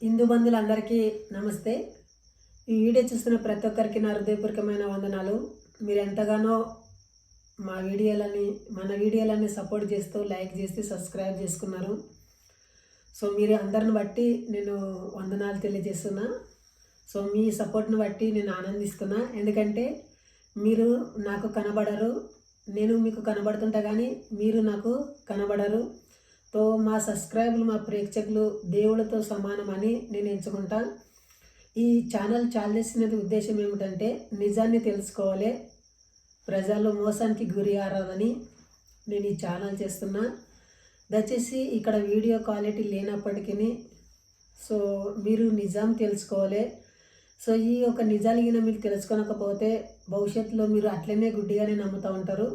హిందూ బంధువులందరికీ నమస్తే. ఈ వీడియో చూస్తున్న ప్రతి ఒక్కరికి నా హృదయపూర్వకమైన వందనాలు. మీరు ఎంతగానో మన వీడియోలని సపోర్ట్ చేస్తూ లైక్ చేసి సబ్స్క్రైబ్ చేసుకున్నారు. సో మీరు అందరిని బట్టి నేను వందనాలు తెలియజేస్తున్నా. సో మీ సపోర్ట్ని బట్టి నేను ఆనందిస్తున్నా. ఎందుకంటే మీరు నాకు కనబడరు, నేను మీకు కనబడుతుంటా కానీ మీరు నాకు కనబడరు. సో మా సబ్స్క్రైబర్లు, మా ప్రేక్షకులు దేవుడితో సమానమని నేను ఎంచుకుంటా. ఈ ఛానల్ చాలు చేసినది ఉద్దేశం ఏమిటంటే నిజాన్ని తెలుసుకోవాలి, ప్రజలు మోసానికి గురి కారాదని నేను ఈ ఛానల్ చేస్తున్నా. దయచేసి ఇక్కడ వీడియో క్వాలిటీ లేనప్పటికీ సో మీరు నిజం తెలుసుకోవాలి. సో ఈ యొక్క నిజాలు మీరు తెలుసుకోనకపోతే భవిష్యత్తులో మీరు అట్లనే గుడ్డిగానే నమ్ముతూ ఉంటారు.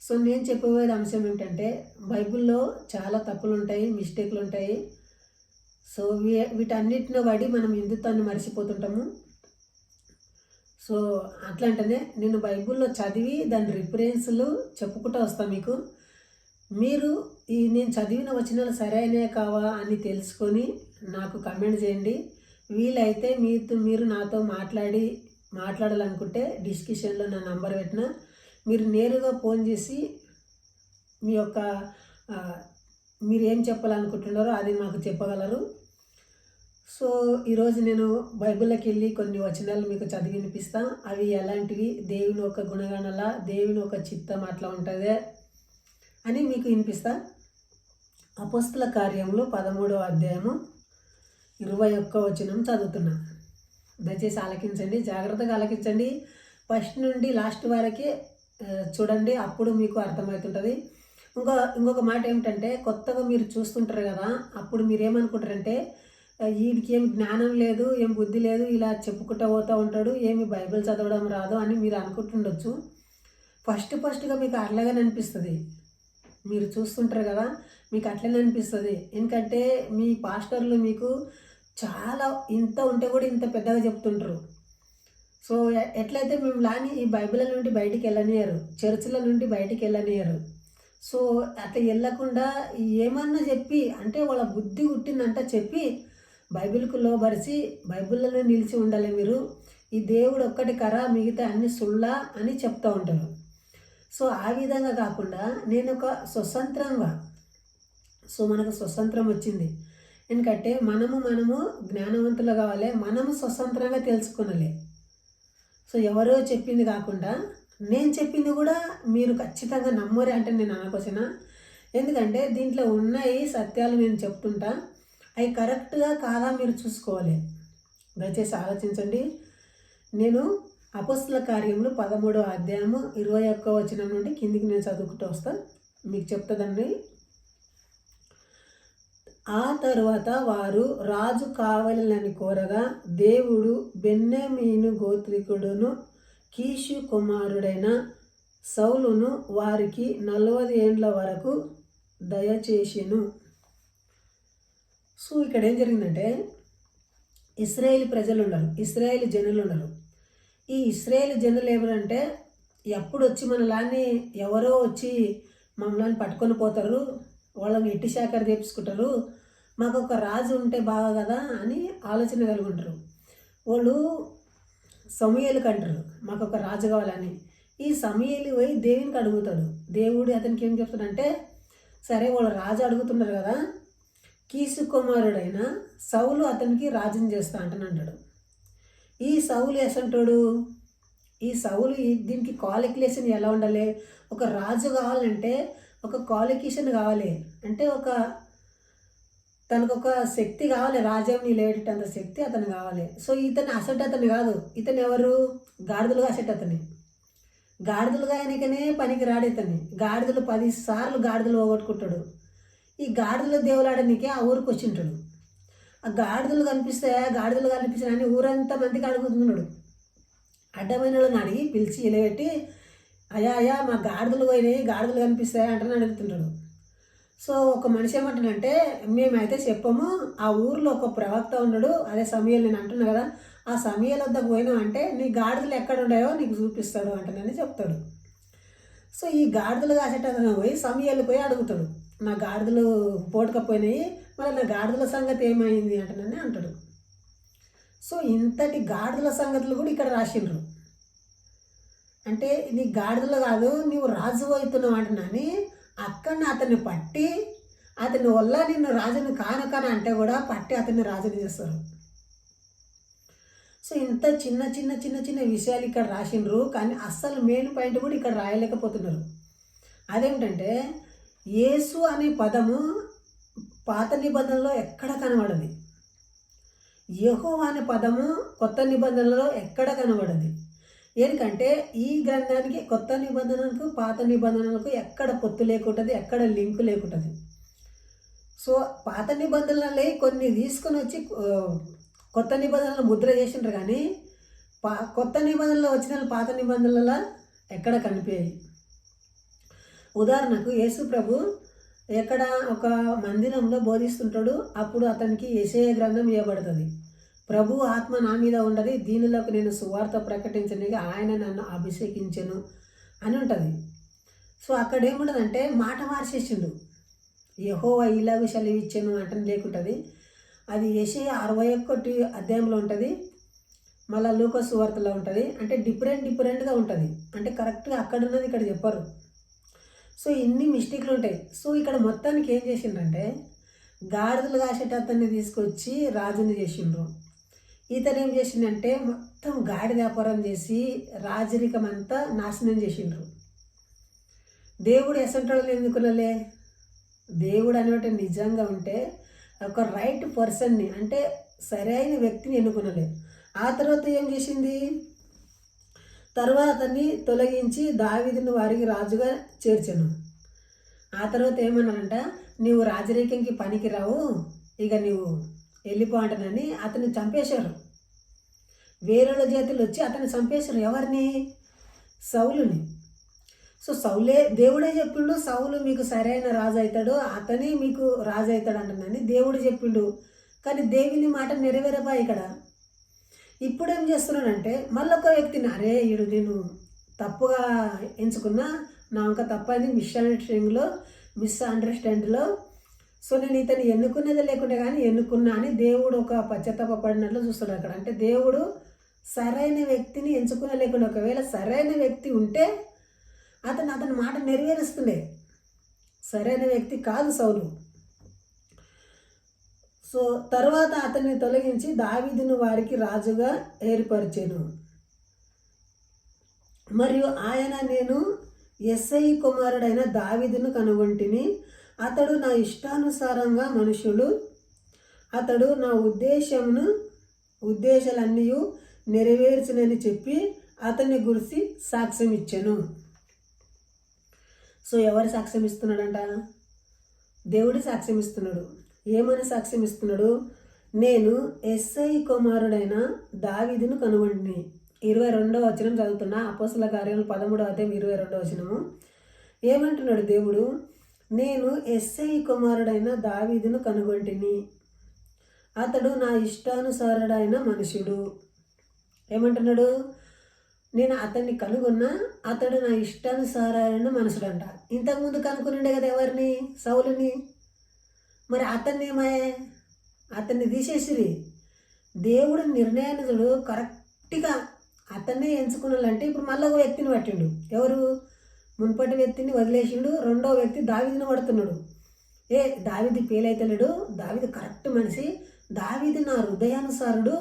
సో నేను చెప్పబోయే అంశం ఏమిటంటే బైబిల్లో చాలా తప్పులు ఉంటాయి, మిస్టేక్లు ఉంటాయి. సో వీటన్నిటిని వాడి మనం హిందుత్వాన్ని మర్చిపోతుంటాము. సో అట్లాంటనే నేను బైబిల్లో చదివి దాని రిఫరెన్స్లు చెప్పుకుంటూ వస్తాను మీకు. మీరు నేను చదివిన వచనాలు సరైనవే కావా అని తెలుసుకొని నాకు కమెంట్ చేయండి. వీలైతే మీరు నాతో మాట్లాడాలనుకుంటే డిస్క్రిప్షన్లో నా నంబర్ పెట్టిన మీరు నేరుగా ఫోన్ చేసి మీరు ఏం చెప్పాలనుకుంటున్నారో అది మాకు చెప్పగలరు. సో ఈరోజు నేను బైబిల్లోకి వెళ్ళి కొన్ని వచనాలు మీకు చదివి వినిపిస్తా. అవి ఎలాంటివి, దేవుని ఒక గుణగణాల, దేవుని ఒక చిత్తం అట్లా ఉంటుంది అని మీకు వినిపిస్తా. అపోస్తల కార్యములు 13వ అధ్యాయము 21వ వచనం చదువుతున్నా. దయచేసి ఆలకించండి, జాగ్రత్తగా ఆలకించండి. ఫస్ట్ నుండి లాస్ట్ వరకే చూడండి, అప్పుడు మీకు అర్థమవుతుంటుంది. ఇంకొక మాట ఏమిటంటే కొత్తగా మీరు చూస్తుంటారు కదా, అప్పుడు మీరు ఏమనుకుంటారంటే వీడికి ఏం జ్ఞానం లేదు, ఏం బుద్ధి లేదు, ఇలా చెప్పుకుంటూ పోతూ ఉంటాడు, ఏమి బైబిల్ చదవడం రాదు అని మీరు అనుకుంటుండొచ్చు. ఫస్ట్గా మీకు అట్లాగనే అనిపిస్తుంది. మీరు చూస్తుంటారు కదా, మీకు అట్లనే అనిపిస్తుంది. ఎందుకంటే మీ పాస్టర్లు మీకు చాలా ఇంత ఉంటే కూడా ఇంత పెద్దగా చెప్తుంటారు. సో ఎట్లయితే మేము లాని ఈ బైబిల్ నుండి బయటికి వెళ్ళనియరు, చర్చిల నుండి బయటికి వెళ్ళనియరు. సో అట్లా వెళ్ళకుండా ఏమన్నా చెప్పి అంటే వాళ్ళ బుద్ధి పుట్టిందంట చెప్పి బైబిల్కు లోబరిచి బైబిల్లోనే నిలిచి ఉండాలి మీరు. ఈ దేవుడు ఒక్కటి కరా, మిగతా అన్ని సుళ్ళా అని చెప్తూ ఉంటారు. సో ఆ విధంగా కాకుండా నేను ఒక స్వతంత్రంగా, సో మనకు స్వతంత్రం వచ్చింది. ఎందుకంటే మనము జ్ఞానవంతులు కావాలి, మనము స్వతంత్రంగా తెలుసుకోవాలి. సో ఎవరో చెప్పింది కాకుండా నేను చెప్పింది కూడా మీరు ఖచ్చితంగా నమ్మరే అంటే నేను అనకొచ్చినా. ఎందుకంటే దీంట్లో ఉన్నాయి సత్యాలు నేను చెప్తుంటా, అవి కరెక్ట్గా కాదా మీరు చూసుకోవాలి. దయచేసి ఆలోచించండి. నేను అపోస్తల కార్యములు 13వ అధ్యాయము 21వ వచనం నుండి కిందికి నేను చదువుకుంటూ వస్తాను, మీకు చెప్తుందండి. ఆ తరువాత వారు రాజు కావాలని కోరగా దేవుడు బెన్యామీను గోత్రికుడును కీషు కుమారుడైన సౌలును వారికి 40 ఏండ్ల వరకు దయచేసెను. సో ఇక్కడ ఏం జరిగిందంటే ఇశ్రాయేలు ప్రజలు ఉన్నారు, ఇశ్రాయేలు జనులు ఉన్నారు. ఈ ఇశ్రాయేలు జనులు ఎవరంటే ఎప్పుడు వచ్చి మనలాన్ని ఎవరో వచ్చి మమ్మల్ని పట్టుకొని పోతారు, వాళ్ళని ఎట్టి శాఖరు తెప్పించుకుంటారు, మాకు ఒక రాజు ఉంటే బాగా కదా అని ఆలోచన కలుగుంటారు. వాళ్ళు సమూయేలుకి అంటారు మాకు ఒక రాజు కావాలని. ఈ సమూయేలు పోయి దేవునికి అడుగుతాడు. దేవుడు అతనికి ఏం చెప్తాడంటే సరే వాళ్ళు రాజు అడుగుతున్నారు కదా, కీసు కుమారుడైన సౌలు అతనికి రాజుని చేస్తా అంటాడు. ఈ సౌలు ఎసంటాడు, ఈ సౌలు దీనికి క్వాలిఫికేషన్ ఎలా ఉండాలి, ఒక రాజు కావాలంటే ఒక క్వాలిఫికేషన్ కావాలి, అంటే తనకు ఒక శక్తి కావాలి, రాజ్యాన్ని లేటంత శక్తి అతను కావాలి. సో ఇతను అసెట్ అతను కాదు, ఇతను ఎవరు గాడిదలుగా అసెట్ అతని, గాడిదలుగా ఆయనకనే పనికి రాడు ఇతన్ని. గాడిదలు 10 సార్లు గాడిదలు పోగొట్టుకుంటాడు. ఈ గాడిదలు దేవులాడనికే ఆ ఊరికి వచ్చింటాడు. ఆ గాడిదలు కనిపిస్తాయని ఊరంతా మందికి అడుగుతున్నాడు. అడ్డమైన వాళ్ళని అడిగి పిలిచి ఇలబెట్టి అయ్యా మా గాడిదలు పోయినాయి, గాడిదలు కనిపిస్తాయా అంటే అడుగుతుంటాడు. సో ఒక మనిషి ఏమంటాడంటే మేమైతే చెప్పము, ఆ ఊరిలో ఒక ప్రవక్త ఉన్నాడు, అదే సమయాలు నేను అంటున్నా కదా, ఆ సమయాల వద్దకు పోయినామంటే నీ గాడిదలు ఎక్కడ ఉన్నాయో నీకు చూపిస్తాడు అంటేనని చెప్తాడు. సో ఈ గాడిదలు కాసేటతను పోయి సమయాలు పోయి అడుగుతాడు, నా గాడిదలు పోటుకపోయినాయి మరి నా గాడిదల సంగతి ఏమైంది అంటనని అంటాడు. సో ఇంతటి గాడిదల సంగతులు కూడా ఇక్కడ రాసిండ్రు. అంటే నీ గాడిదలు కాదు, నీవు రాజు అవుతున్నావు అంటున్నాని అక్కడనే అతన్ని పట్టి అతని వల్ల నిన్ను రాజుని కానకన అంటే కూడా పట్టి అతన్ని రాజుని చేస్తారు. సో ఇంత చిన్న చిన్న చిన్న చిన్న విషయాలు ఇక్కడ రాసిండ్రు, కానీ అస్సలు మెయిన్ పాయింట్ కూడా ఇక్కడ రాయలేకపోతున్నారు. అదేమిటంటే యేసు అనే పదము పాత నిబంధనలో ఎక్కడ కనబడది, యెహోవా అనే పదము కొత్త నిబంధనలో ఎక్కడ కనబడది. ఎందుకంటే ఈ గ్రంథానికి కొత్త నిబంధనలకు పాత నిబంధనలకు ఎక్కడ పొత్తు లేకుంటుంది, ఎక్కడ లింకు లేకుంటుంది. సో పాత నిబంధనలే కొన్ని తీసుకొని వచ్చి కొత్త నిబంధనలు ముద్ర చేసిండ్రు, కానీ కొత్త నిబంధనలు వచ్చిన పాత నిబంధనల ఎక్కడ కనిపించాయి. ఉదాహరణకు యేసు ప్రభు ఎక్కడ ఒక మందిరంలో బోధిస్తుంటాడు, అప్పుడు అతనికి యెషయా గ్రంథం ఇవ్వబడుతుంది. ప్రభు ఆత్మ నా మీద ఉండదు, దీనిలోకి నేను సువార్త ప్రకటించడానికి ఆయన నన్ను అభిషేకించెను అని ఉంటుంది. సో అక్కడ ఏముండదంటే మాట మార్చేసిండు, యెహోవా ఇలాగ సెలవిచ్చెను అంటే లేకుంటుంది. అది యెషయా 61 అధ్యాయంలో ఉంటుంది, మళ్ళీ లూకా సువార్తలో ఉంటుంది. అంటే డిఫరెంట్గా ఉంటుంది, అంటే కరెక్ట్గా అక్కడ ఉన్నది ఇక్కడ చెప్పరు. సో ఇన్ని మిస్టేక్లు ఉంటాయి. సో ఇక్కడ మొత్తానికి ఏం చేసిండ్రంటే గాడిదలు కాసేటతన్ని తీసుకొచ్చి రాజుని చేసిండ్రు. ఇతను ఏం చేసిండంటే మొత్తం గాడి వ్యాపారం చేసి రాజరికం అంతా నాశనం చేసిండ్రు. దేవుడు ఎసంటోళ్ళు ఎందుకునలే, దేవుడు అనేటి నిజంగా ఉంటే ఒక రైట్ పర్సన్ని అంటే సరైన వ్యక్తిని ఎన్నుకునలే. ఆ తర్వాత ఏం చేసింది, తర్వాత అతన్ని తొలగించి దావీదును వారికి రాజుగా చేర్చాను. ఆ తర్వాత ఏమన్నారంట, నీవు రాజరికంకి పనికి రావు, ఇక నీవు వెళ్ళిపో అంటనని అతన్ని చంపేశారు. వేరేళ్ళ చేతులు వచ్చి అతన్ని చంపేశారు. ఎవరిని? సౌలుని. సో దేవుడే చెప్పిండు, సౌలు మీకు సరైన రాజు అవుతాడు, అతనే మీకు రాజు అవుతాడు అంటున్నాని దేవుడు చెప్పిండు. కానీ దేవుని మాట నెరవేరపా ఇక్కడ. ఇప్పుడు ఏం చేస్తున్నాడంటే మళ్ళొక వ్యక్తిని, అరే ఈడు నేను తప్పుగా ఎంచుకున్నా, నా ఒక తప్పని మిస్ అండర్స్టాండ్లో సో నేను ఇతను ఎన్నుకునేది లేకుంటే కానీ ఎన్నుకున్నా అని దేవుడు ఒక పశ్చాత్తాపడినట్లు చూస్తున్నాడు అక్కడ. అంటే దేవుడు సరైన వ్యక్తిని ఎంచుకునే లేకుండా, ఒకవేళ సరైన వ్యక్తి ఉంటే అతని మాట నెరవేరుస్తుండే. సరైన వ్యక్తి కాదు సౌలు. సో తర్వాత అతన్ని తొలగించి దావీదును వారికి రాజుగా ఏర్పరిచాను. మరియు ఆయన, నేను యెస్సై కుమారుడైన దావీదును కనుగొంటిని, అతడు నా ఇష్టానుసారంగా మనుషులు, అతడు నా ఉద్దేశాలన్నీ నెరవేర్చునని చెప్పి అతన్ని గురించి సాక్ష్యం ఇచ్చాను. సో ఎవరు సాక్ష్యం ఇస్తున్నాడంట? దేవుడి సాక్ష్యం ఇస్తున్నాడు. ఏమని సాక్ష్యం ఇస్తున్నాడు? నేను యెస్సై కుమారుడైన దావీదును కనుగొంటిని. 22వ వచనం చదువుతున్నా, అపోస్తల కార్యములు 13వ అధ్యాయం 22వ వచనము. ఏమంటున్నాడు దేవుడు? నేను యెస్సై కుమారుడైన దావీదును కనుగొంటిని, అతడు నా ఇష్టానుసారుడైన మనుషుడు. ఏమంటున్నాడు? నేను అతన్ని కనుగొన్నా, అతడు నా ఇష్టానుసారైన మనుషుడు అంట. ఇంతకుముందు కనుక్కునిండే కదా ఎవరిని? సౌలుని. మరి అతన్ని తీసేసిరి. దేవుడు నిర్ణయానుడు కరెక్ట్గా అతన్నే ఎంచుకున్నాలంటే ఇప్పుడు మళ్ళీ ఒక వ్యక్తిని పట్టిండు. ఎవరు? మున్పటి వ్యక్తిని వదిలేసిండు, రెండో వ్యక్తి దావీదుని పడుతున్నాడు. దావీదు పేలైతలేడు, దావీదు కరెక్ట్ మనిషి, దావీదు నా హృదయానుసారుడు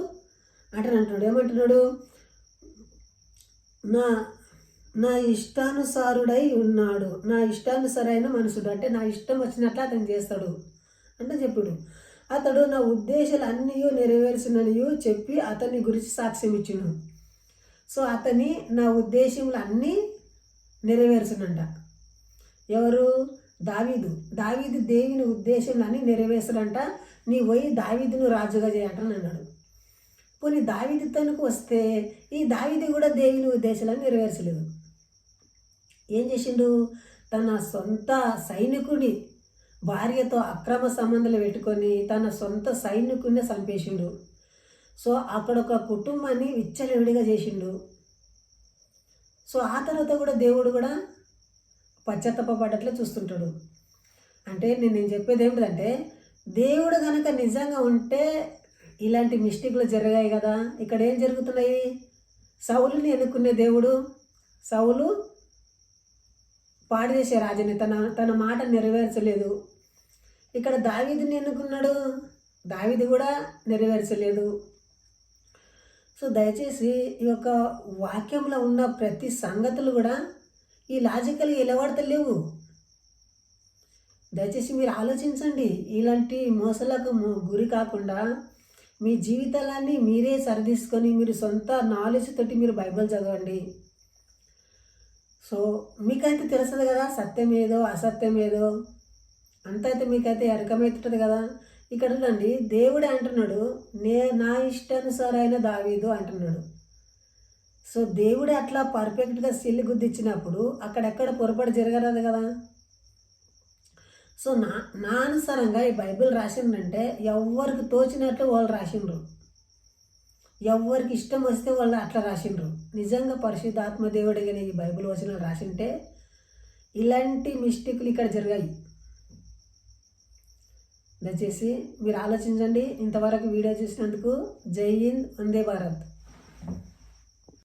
అంటున్నాడు. ఏమంటున్నాడు? నా ఇష్టానుసారుడై ఉన్నాడు, నా ఇష్టానుసారైన మనుషుడు, అంటే నా ఇష్టం వచ్చినట్లు అతను చేస్తాడు అంటే చెప్పుడు. అతడు నా ఉద్దేశాలు అన్నీ నెరవేర్చిననియు చెప్పి అతని గురించి సాక్ష్యం ఇచ్చును. సో అతని నా ఉద్దేశములు అన్నీ నెరవేర్చునంట. ఎవరు? దావీదు దేవుని ఉద్దేశంలో అన్నీ నెరవేర్చడంట. నీ పోయి దావీదును రాజుగా చేయంటని అన్నాడు. పోనీ దావీదుతోనికి వస్తే ఈ దావీదు కూడా దేవుని ఉద్దేశాలను నెరవేర్చలేదు. ఏం చేసిండు? తన సొంత సైనికుడి భార్యతో అక్రమ సంబంధాలు పెట్టుకొని తన సొంత సైనికుడిని చంపేసిండు. సో అక్కడ ఒక కుటుంబాన్ని విచ్చలవిడిగా చేసిండు. సో ఆ తర్వాత కూడా దేవుడు కూడా పశ్చాత్తాపపడ్డట్లు చూస్తుంటాడు. అంటే నేను చెప్పేది ఏమిటంటే దేవుడు కనుక నిజంగా ఉంటే ఇలాంటి మిస్టేక్లు జరిగాయి కదా. ఇక్కడ ఏం జరుగుతున్నాయి? సౌలుని ఎన్నుకునే దేవుడు సౌలు పాడు చేసే రాజుని, తన మాట నెరవేర్చలేదు. ఇక్కడ దావీదుని ఎన్నుకున్నాడు, దావీదు కూడా నెరవేర్చలేదు. సో దయచేసి ఈ యొక్క వాక్యంలో ఉన్న ప్రతి సంగతులు కూడా ఈ లాజికల్గా నిలబడతలేవు. దయచేసి మీరు ఆలోచించండి. ఇలాంటి మోసలకు గురి కాకుండా మీ జీవితాలన్నీ మీరే సరిదీసుకొని మీరు సొంత నాలెడ్జ్ తోటి మీరు బైబిల్ చదవండి. సో మీకైతే తెలుస్తుంది కదా సత్యం ఏదో అసత్యం ఏదో అంత అయితే మీకైతే ఎరకమవుతుంటుంది కదా. ఇక్కడ చూడండి, దేవుడే అంటున్నాడు, నా ఇష్టానుసారైన దావీదు అంటున్నాడు. సో దేవుడే అట్లా పర్ఫెక్ట్గా సిల్లి గుద్దిచ్చినప్పుడు అక్కడెక్కడ పొరపాటు జరగరాదు కదా. సో నా అనుసారంగా ఈ బైబిల్ రాసిందంటే ఎవరికి తోచినట్లు వాళ్ళు రాసిండ్రు, ఎవరికి ఇష్టం వస్తే వాళ్ళు అట్లా రాసిండ్రు. నిజంగా పరిశుద్ధాత్మ దేవుడే కానీ ఈ బైబిల్ వచనాలు రాసింటే ఇలాంటి మిస్టేక్లు ఇక్కడ జరిగాయి. దయచేసి మీరు ఆలోచించండి. ఇంతవరకు వీడియో చూసినందుకు జై హింద్, వందే భారత్.